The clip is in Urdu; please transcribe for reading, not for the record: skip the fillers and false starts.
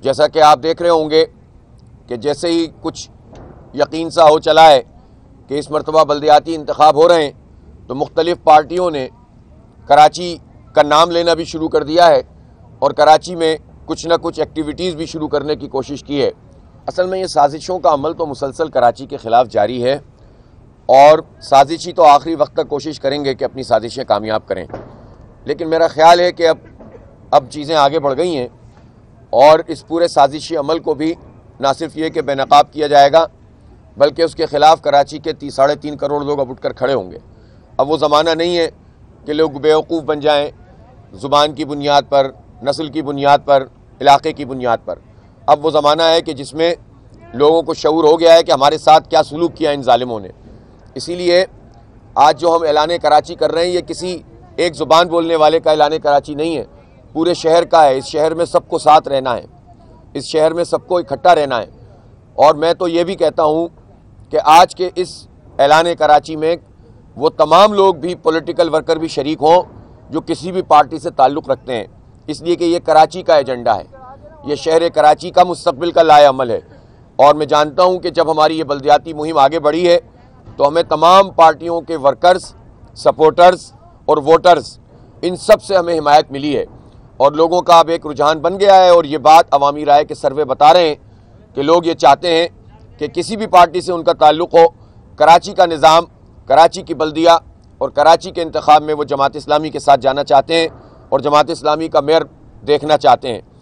جیسا کہ آپ دیکھ رہے ہوں گے کہ جیسے ہی کچھ یقین سا ہو چلا ہے کہ اس مرتبہ بلدیاتی انتخاب ہو رہے ہیں تو مختلف پارٹیوں نے کراچی کا نام لینا بھی شروع کر دیا ہے اور کراچی میں کچھ نہ کچھ ایکٹیویٹیز بھی شروع کرنے کی کوشش کی ہے۔ اصل میں یہ سازشوں کا عمل تو مسلسل کراچی کے خلاف جاری ہے اور سازشی تو آخری وقت تک کوشش کریں گے کہ اپنی سازشیں کامیاب کریں، لیکن میرا خیال ہے کہ اب چیزیں آگے بڑھ گئی ہیں اور اس پورے سازشی عمل کو بھی نہ صرف یہ کہ بے نقاب کیا جائے گا بلکہ اس کے خلاف کراچی کے 3.5 کروڑ لوگ اب اٹھ کر کھڑے ہوں گے۔ اب وہ زمانہ نہیں ہے کہ لوگ بیوقوف بن جائیں زبان کی بنیاد پر، نسل کی بنیاد پر، علاقے کی بنیاد پر۔ اب وہ زمانہ ہے کہ جس میں لوگوں کو شعور ہو گیا ہے کہ ہمارے ساتھ کیا سلوک کیا ان ظالموں نے۔ اسی لیے آج جو ہم اعلان کراچی کر رہے ہیں یہ کسی ایک زبان بولنے والے کا اعلان کراچی نہیں ہے، پورے شہر کا ہے۔ اس شہر میں سب کو ساتھ رہنا ہے، اس شہر میں سب کو اکٹھا رہنا ہے۔ اور میں تو یہ بھی کہتا ہوں کہ آج کے اس اعلان کراچی میں وہ تمام لوگ بھی پولیٹیکل ورکر بھی شریک ہوں جو کسی بھی پارٹی سے تعلق رکھتے ہیں، اس لیے کہ یہ کراچی کا ایجنڈا ہے، یہ شہر کراچی کا مستقبل کا لائے عمل ہے۔ اور میں جانتا ہوں کہ جب ہماری یہ بلدیاتی مہم آگے بڑھی ہے تو ہمیں تمام پارٹیوں کے ورکرز، سپورٹرز اور ووٹرز ان سب سے ہمیں حمایت ملی ہے اور لوگوں کا اب ایک رجحان بن گیا ہے۔ اور یہ بات عوامی رائے کے سروے بتا رہے ہیں کہ لوگ یہ چاہتے ہیں کہ کسی بھی پارٹی سے ان کا تعلق ہو، کراچی کا نظام، کراچی کی بلدیہ اور کراچی کے انتخاب میں وہ جماعت اسلامی کے ساتھ جانا چاہتے ہیں اور جماعت اسلامی کا میئر دیکھنا چاہتے ہیں۔